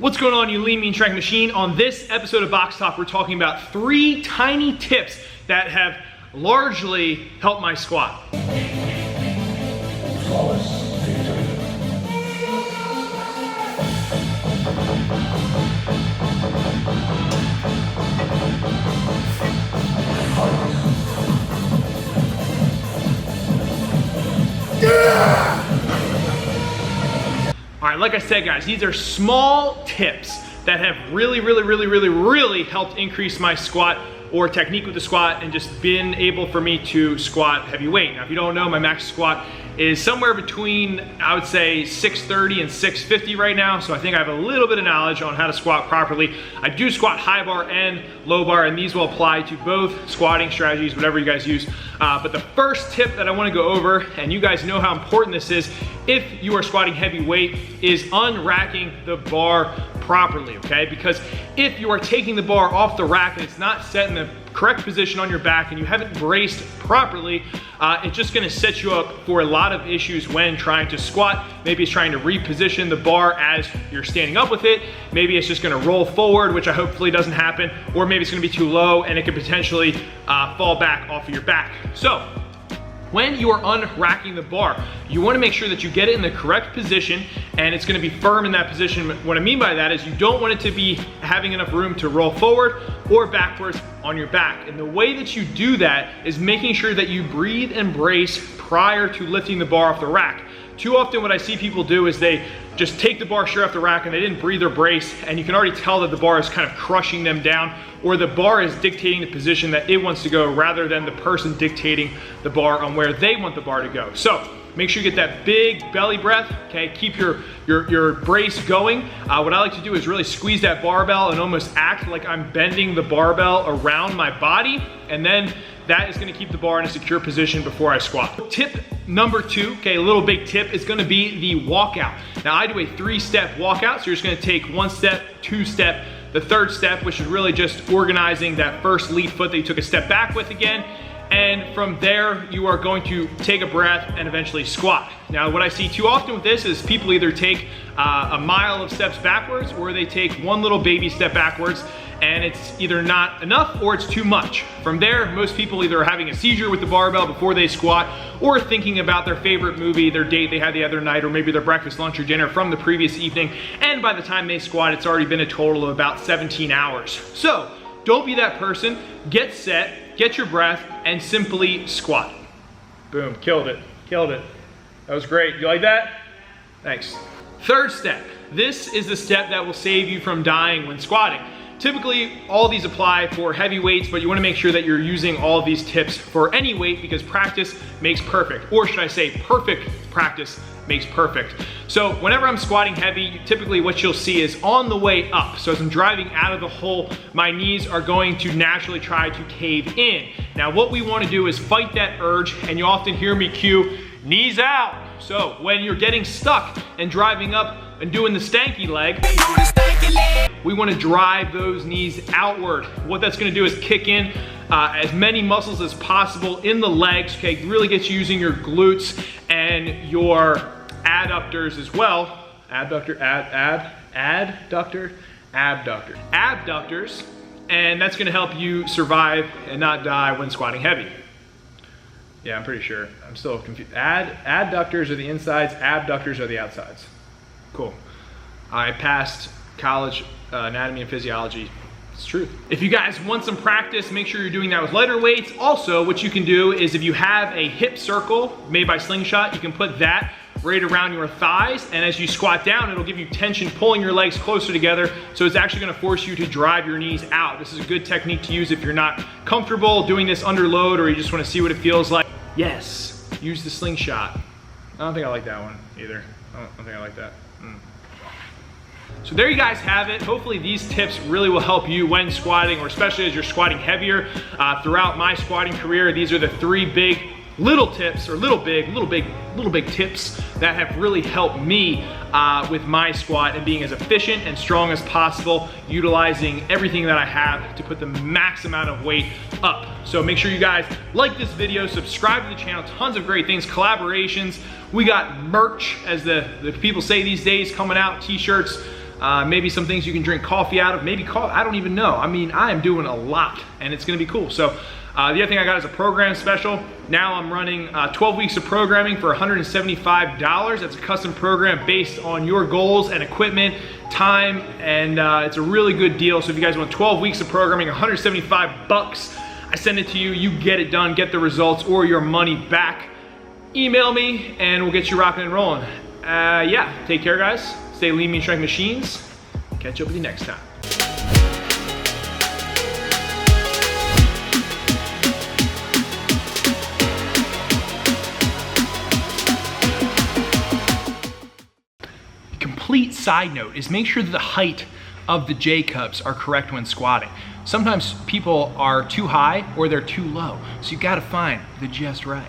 What's going on, you lean, mean, strength machine? On this episode of Box Talk, we're talking about 3 tiny tips that have largely helped my squat. Flawless victory. Yeah! All right, like I said, guys, these are small tips that have really helped increase my squat or technique with the squat and just been able for me to squat heavy weight. Now, if you don't know, my max squat is somewhere between, I would say, 630 and 650 right now. So I think I have a little bit of knowledge on how to squat properly. I do squat high bar and low bar, and these will apply to both squatting strategies, whatever you guys use. But the first tip that I wanna go over, and you guys know how important this is if you are squatting heavy weight, is unracking the bar properly, okay? Because if you are taking the bar off the rack and it's not set in the correct position on your back and you haven't braced properly, it's just gonna set you up for a lot of issues when trying to squat. Maybe it's trying to reposition the bar as you're standing up with it. Maybe it's just gonna roll forward, which I hopefully doesn't happen, or maybe it's gonna be too low and it could potentially fall back off of your back. So, when you are unracking the bar, you wanna make sure that you get it in the correct position and it's gonna be firm in that position. What I mean by that is you don't want it to be having enough room to roll forward or backwards on your back. And the way that you do that is making sure that you breathe and brace prior to lifting the bar off the rack. Too often what I see people do is they just take the bar straight off the rack and they didn't breathe or brace, and you can already tell that the bar is kind of crushing them down, or the bar is dictating the position that it wants to go rather than the person dictating the bar on where they want the bar to go. So make sure you get that big belly breath, okay? Keep your brace going. What I like to do is really squeeze that barbell and almost act like I'm bending the barbell around my body, and then that is gonna keep the bar in a secure position before I squat. Tip number 2, okay, a little big tip, is gonna be the walkout. Now I do a 3-step walkout, so you're just gonna take 1 step, 2 step, the 3rd step, which is really just organizing that first lead foot that you took a step back with again. And from there, you are going to take a breath and eventually squat. Now, what I see too often with this is people either take a mile of steps backwards, or they take 1 little baby step backwards, and it's either not enough or it's too much. From there, most people either are having a seizure with the barbell before they squat, or thinking about their favorite movie, their date they had the other night, or maybe their breakfast, lunch, or dinner from the previous evening, and by the time they squat, it's already been a total of about 17 hours. So, don't be that person. Get set, get your breath, and simply squat. Boom, killed it, killed it. That was great, you like that? Thanks. 3rd step. This is the step that will save you from dying when squatting. Typically, all these apply for heavy weights, but you wanna make sure that you're using all of these tips for any weight, because practice makes perfect. Or should I say, perfect practice makes perfect. So whenever I'm squatting heavy, typically what you'll see is on the way up. So as I'm driving out of the hole, my knees are going to naturally try to cave in. Now what we wanna do is fight that urge, and you often hear me cue, knees out. So when you're getting stuck and driving up and doing the stanky leg, we wanna drive those knees outward. What that's gonna do is kick in as many muscles as possible in the legs, okay? Really gets you using your glutes and your adductors as well. Abductors, and that's gonna help you survive and not die when squatting heavy. Yeah, I'm pretty sure. I'm still confused. Adductors are the insides, abductors are the outsides. Cool. I passed college anatomy and physiology. It's true. If you guys want some practice, make sure you're doing that with lighter weights. Also, what you can do is if you have a hip circle made by Slingshot, you can put that right around your thighs, and as you squat down, it'll give you tension, pulling your legs closer together, so it's actually gonna force you to drive your knees out. This is a good technique to use if you're not comfortable doing this under load, or you just wanna see what it feels like. Yes, use the Slingshot. I don't think I like that one either. I don't think I like that. So there you guys have it. Hopefully these tips really will help you when squatting, or especially as you're squatting heavier. Throughout my squatting career, these are the 3 big little tips, or little big tips that have really helped me with my squat and being as efficient and strong as possible, utilizing everything that I have to put the max amount of weight up. So make sure you guys like this video, subscribe to the channel, tons of great things, collaborations. We got merch, as the people say these days, coming out, t-shirts, maybe some things you can drink coffee out of, maybe coffee, I don't even know. I mean, I am doing a lot and it's gonna be cool. So the other thing I got is a program special. Now I'm running 12 weeks of programming for $175. That's a custom program based on your goals and equipment, time, and it's a really good deal. So if you guys want 12 weeks of programming, 175 bucks, I send it to you, you get it done, get the results or your money back. Email me and we'll get you rocking and rolling. Yeah, take care guys. Stay lean, mean, strength machines. Catch up with you next time. Complete side note is make sure that the height of the J cups are correct when squatting. Sometimes people are too high or they're too low, so you gotta find the just right.